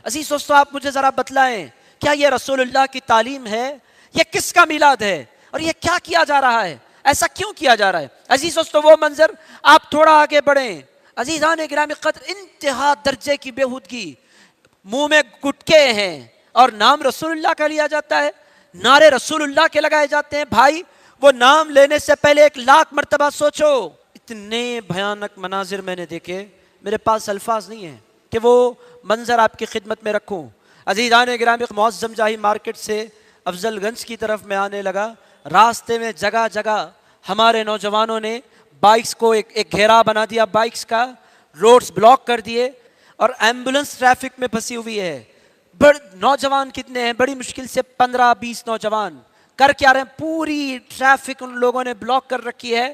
عزیز دوستو آپ مجھے ذرا بتلائیں، کیا یہ رسول اللہ کی تعلیم ہے؟ یہ کس کا میلاد ہے؟ اور یہ کیا کیا جا رہا ہے؟ ایسا کیوں کیا جا رہا ہے؟ عزیز دوستو وہ منظر، آپ تھوڑا آگے بڑھیں، عزیزان گرامی قدر، انتہا درجے کی بےہودگی، منہ میں گٹکے ہیں اور نام رسول اللہ کا لیا جاتا ہے، نعرے رسول اللہ کے لگائے جاتے ہیں۔ بھائی وہ نام لینے سے پہلے 1,00,000 مرتبہ سوچو۔ اتنے بھیانک مناظر میں نے دیکھے، میرے پاس الفاظ نہیں ہیں کہ وہ منظر آپ کی خدمت میں رکھوں۔ عزیزان گرامی، معظم جاہی مارکیٹ سے افضل گنج کی طرف میں آنے لگا، راستے میں جگہ جگہ ہمارے نوجوانوں نے بائکس کو ایک گھیرا بنا دیا، بائکس کا روڈز بلاک کر دیے، اور ایمبولنس ٹریفک میں پھنسی ہوئی ہے۔ نوجوان کتنے ہیں؟ بڑی مشکل سے 15-20 نوجوان کر کیا رہے ہیں؟ پوری ٹریفک ان لوگوں نے بلاک کر رکھی ہے۔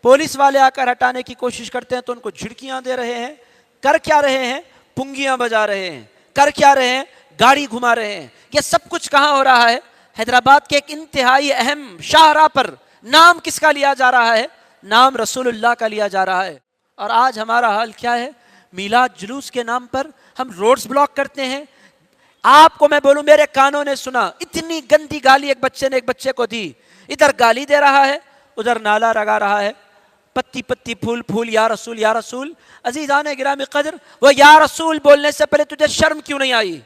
پولیس والے آ کر ہٹانے کی کوشش کرتے ہیں تو ان کو جھڑکیاں دے رہے ہیں۔ کر کیا رہے ہیں؟ پنگیاں بجا رہے ہیں۔ کر کیا رہے ہیں؟ گاڑی گھما رہے ہیں۔ یہ سب کچھ کہاں ہو رہا ہے؟ حیدرآباد کے ایک انتہائی اہم شاہراہ پر۔ نام کس کا لیا جا رہا ہے؟ نام رسول اللہ کا لیا جا رہا ہے۔ اور آج ہمارا حال کیا ہے؟ میلاد جلوس کے نام پر ہم روڈز بلاک کرتے ہیں۔ آپ کو میں بولوں، میرے کانوں نے سنا اتنی گندی گالی ایک بچے نے ایک بچے کو دی، ادھر گالی دے رہا ہے، ادھر نالا لگا رہا ہے، پتی پتی پھول پھول، یا رسول یا رسول۔ عزیزان گرامی قدر، وہ یا رسول بولنے سے پہلے تجھے شرم کیوں نہیں آئی؟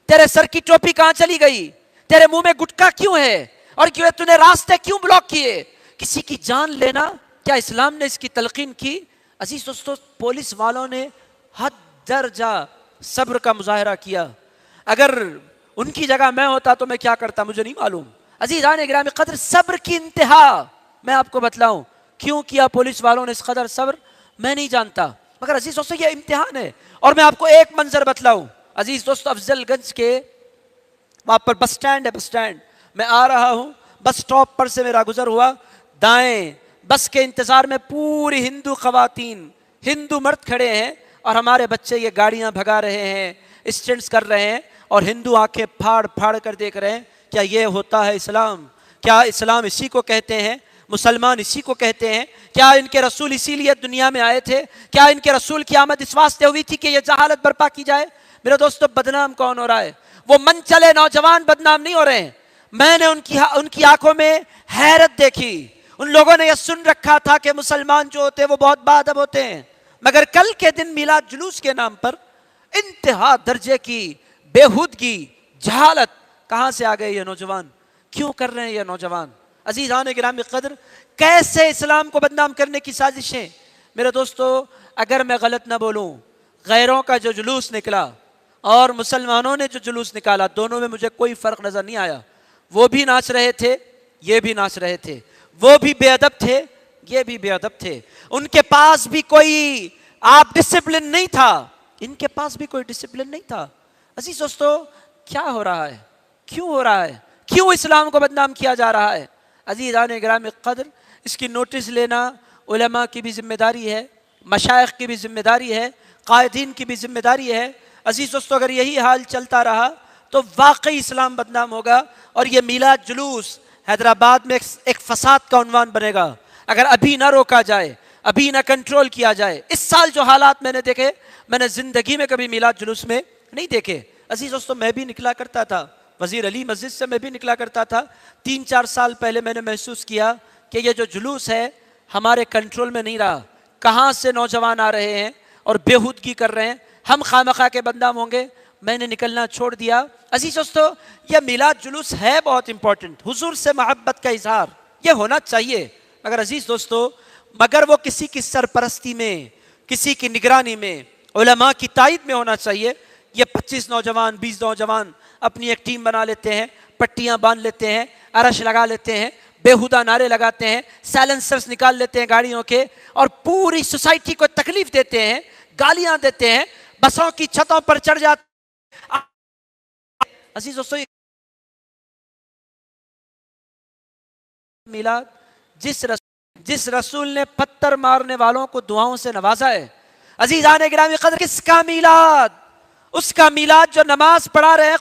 تیرے سر کی ٹوپی کہاں چلی گئی؟ تیرے منہ میں گٹکا کیوں ہے؟ اور کیوں تو نے راستے کیوں بلاک کیے؟ کسی کی جان لینا کیا اسلام نے اس کی تلقین کی؟ عزیز دوستو، پولیس والوں نے حد درجہ صبر کا مظاہرہ کیا۔ اگر ان کی جگہ میں ہوتا تو میں کیا کرتا مجھے نہیں معلوم۔ عزیزان گرامی قدر، صبر کی انتہا میں آپ کو بتلاؤں کیوں کیا پولیس والوں نے اس قدر صبر، میں نہیں جانتا، مگر عزیز دوستو یہ امتحان ہے۔ اور میں آپ کو ایک منظر بتلاؤں عزیز دوستو، افضل گنج کے وہاں پر بس سٹینڈ ہے، بس سٹینڈ میں آ رہا ہوں، بس سٹاپ پر سے میرا گزر ہوا، دائیں بس کے انتظار میں پوری ہندو خواتین، ہندو مرد کھڑے ہیں، اور ہمارے بچے یہ گاڑیاں بھگا رہے ہیں، اسٹنٹس کر رہے ہیں، اور ہندو آنکھیں پھاڑ پھاڑ کر دیکھ رہے ہیں۔ کیا یہ ہوتا ہے اسلام؟ کیا اسلام اسی کو کہتے ہیں؟ مسلمان اسی کو کہتے ہیں؟ کیا ان کے رسول اسی لیے دنیا میں آئے تھے؟ کیا ان کے رسول کی آمد اس واسطے ہوئی تھی کہ یہ جہالت برپا کی جائے؟ میرے دوستو، بدنام کون ہو رہا ہے؟ وہ من چلے نوجوان بدنام نہیں ہو رہے ہیں۔ میں نے ان کی آنکھوں میں حیرت دیکھی۔ ان لوگوں نے یہ سن رکھا تھا کہ مسلمان جو ہوتے ہیں وہ بہت باادب ہوتے ہیں، مگر کل کے دن میلاد جلوس کے نام پر انتہا درجے کی بےہودگی، جہالت، کہاں سے آ گئے یہ نوجوان؟ کیوں کر رہے ہیں یہ نوجوان؟ عزیزان گرامی قدر، کیسے اسلام کو بدنام کرنے کی سازشیں؟ میرے دوستو، اگر میں غلط نہ بولوں، غیروں کا جو جلوس نکلا اور مسلمانوں نے جو جلوس نکالا، دونوں میں مجھے کوئی فرق نظر نہیں آیا۔ وہ بھی ناچ رہے تھے، یہ بھی ناچ رہے تھے، وہ بھی بے ادب تھے، یہ بھی بے ادب تھے۔ ان کے پاس بھی کوئی ڈسپلن نہیں تھا، ان کے پاس بھی کوئی ڈسپلن نہیں تھا۔ عزیز دوستو، کیا ہو رہا ہے؟ کیوں ہو رہا ہے؟ کیوں اسلام کو بدنام کیا جا رہا ہے؟ عزیزان گرامی قدر، اس کی نوٹس لینا علماء کی بھی ذمہ داری ہے، مشائخ کی بھی ذمہ داری ہے، قائدین کی بھی ذمہ داری ہے۔ عزیز دوستو، اگر یہی حال چلتا رہا تو واقعی اسلام بدنام ہوگا، اور یہ میلاد جلوس حیدرآباد میں ایک فساد کا عنوان بنے گا اگر ابھی نہ روکا جائے، ابھی نہ کنٹرول کیا جائے۔ اس سال جو حالات میں نے دیکھے، میں نے زندگی میں کبھی میلاد جلوس میں نہیں دیکھے۔ عزیز دوستو، میں بھی نکلا کرتا تھا، وزیر علی مسجد سے میں بھی نکلا کرتا تھا۔ 3-4 سال پہلے میں نے محسوس کیا کہ یہ جو جلوس ہے ہمارے کنٹرول میں نہیں رہا۔ کہاں سے نوجوان آ رہے ہیں اور بےہودگی کر رہے ہیں، ہم خواہ کے بدنام ہوں گے۔ میں نے نکلنا چھوڑ دیا۔ عزیز دوستو، یہ میلاد جلوس ہے بہت امپورٹنٹ، حضور سے محبت کا اظہار، یہ ہونا چاہیے، مگر عزیز دوستو، مگر وہ کسی کی سرپرستی میں، کسی کی نگرانی میں، علماء کی تائید میں ہونا چاہیے۔ یہ 25 نوجوان، 20 نوجوان اپنی ایک ٹیم بنا لیتے ہیں، پٹیاں باندھ لیتے ہیں، عرش لگا لیتے ہیں، بےہودہ نعرے لگاتے ہیں، سائلنسرز نکال لیتے ہیں گاڑیوں کے، اور پوری سوسائٹی کو تکلیف دیتے ہیں، گالیاں دیتے ہیں، بسوں کی چھتوں پر چڑھ جاتے ہیں۔ عزیز دوستو، میلاد جس رسول نے پتھر مارنے والوں کو دعاؤں سے نوازا ہے، عزیزان گرامی قدر، کس کا میلاد؟ اس کا میلاد جو نماز پڑھا رہے ہیں،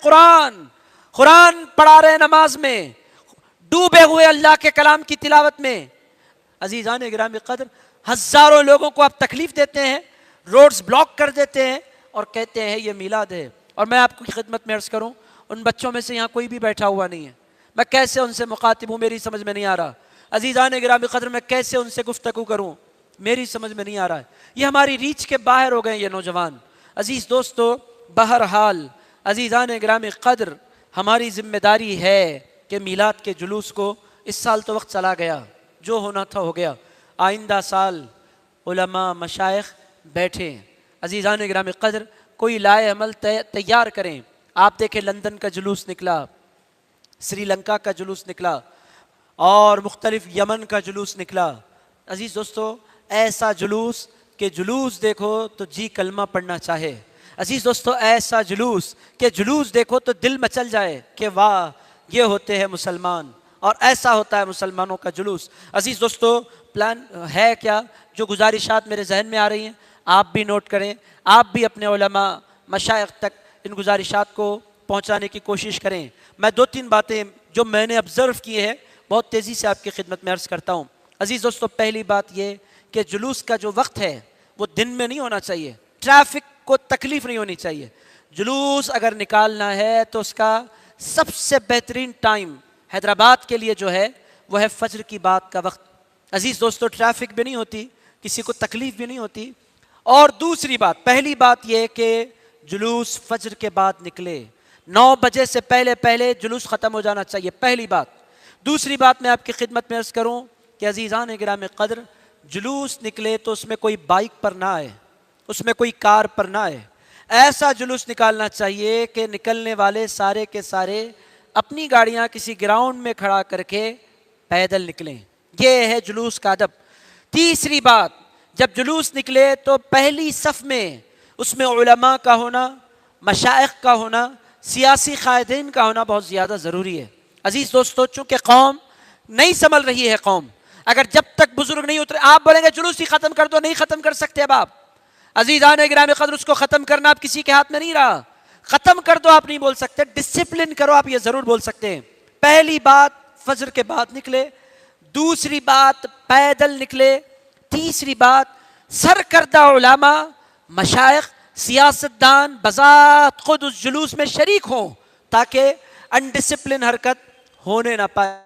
قرآن پڑھا رہے ہیں نماز میں، ڈوبے ہوئے اللہ کے کلام کی تلاوت میں۔ عزیزان گرامی قدر، ہزاروں لوگوں کو آپ تکلیف دیتے ہیں، روڈز بلاک کر دیتے ہیں، اور کہتے ہیں یہ میلاد ہے۔ اور میں آپ کی خدمت میں عرض کروں ان بچوں میں سے یہاں کوئی بھی بیٹھا ہوا نہیں ہے، میں کیسے ان سے مخاطب ہوں میری سمجھ میں نہیں آ رہا، عزیزان گرامی قدر میں کیسے ان سے گفتگو کروں میری سمجھ میں نہیں آ رہا ہے، یہ ہماری ریچ کے باہر ہو گئے یہ نوجوان۔ عزیز دوستو، بہرحال عزیزان گرامی قدر ہماری ذمہ داری ہے کہ میلاد کے جلوس کو، اس سال تو وقت چلا گیا، جو ہونا تھا ہو گیا، آئندہ سال علماء مشائخ بیٹھیں، عزیزان گرامی قدر کوئی لائے عمل تیار کریں۔ آپ دیکھیں لندن کا جلوس نکلا، سری لنکا کا جلوس نکلا، اور مختلف یمن کا جلوس نکلا۔ عزیز دوستو، ایسا جلوس کہ جلوس دیکھو تو جی کلمہ پڑھنا چاہے، عزیز دوستو ایسا جلوس کہ جلوس دیکھو تو دل مچل جائے کہ واہ یہ ہوتے ہیں مسلمان، اور ایسا ہوتا ہے مسلمانوں کا جلوس۔ عزیز دوستو، پلان ہے کیا؟ جو گزارشات میرے ذہن میں آ رہی ہیں آپ بھی نوٹ کریں، آپ بھی اپنے علماء مشائخ تک ان گزارشات کو پہنچانے کی کوشش کریں۔ میں دو تین باتیں جو میں نے آبزرو کی ہے بہت تیزی سے آپ کی خدمت میں عرض کرتا ہوں۔ عزیز دوستو، پہلی بات یہ کہ جلوس کا جو وقت ہے وہ دن میں نہیں ہونا چاہیے، ٹریفک کو تکلیف نہیں ہونی چاہیے۔ جلوس اگر نکالنا ہے تو اس کا سب سے بہترین ٹائم حیدرآباد کے لیے جو ہے وہ ہے فجر کی بات کا وقت۔ عزیز دوستو، ٹریفک بھی نہیں ہوتی، کسی کو تکلیف بھی نہیں ہوتی، اور دوسری بات، پہلی بات یہ کہ جلوس فجر کے بعد نکلے، 9 بجے سے پہلے پہلے جلوس ختم ہو جانا چاہیے، پہلی بات۔ دوسری بات میں آپ کی خدمت میں عرض کروں کہ عزیزان گرامی قدر جلوس نکلے تو اس میں کوئی بائک پر نہ آئے، اس میں کوئی کار پر نہ آئے، ایسا جلوس نکالنا چاہیے کہ نکلنے والے سارے کے سارے اپنی گاڑیاں کسی گراؤنڈ میں کھڑا کر کے پیدل نکلیں، یہ ہے جلوس کا ادب۔ تیسری بات، جب جلوس نکلے تو پہلی صف میں اس میں علماء کا ہونا، مشائخ کا ہونا، سیاسی قائدین کا ہونا بہت زیادہ ضروری ہے۔ عزیز دوستو، چونکہ قوم نہیں سنبھل رہی ہے، قوم اگر جب تک بزرگ نہیں اترے، آپ بولیں گے جلوس ہی ختم کر دو، نہیں ختم کر سکتے اب آپ۔ عزیزان گرامی قدر اس کو ختم کرنا اب کسی کے ہاتھ میں نہیں رہا، ختم کر دو آپ نہیں بول سکتے، ڈسپلن کرو آپ یہ ضرور بول سکتے ہیں۔ پہلی بات فجر کے بعد نکلے، دوسری بات پیدل نکلے، تیسری بات سرکردہ علماء مشائخ سیاستدان بذات خود اس جلوس میں شریک ہوں تاکہ انڈسپلن حرکت ہونے نہ پائے۔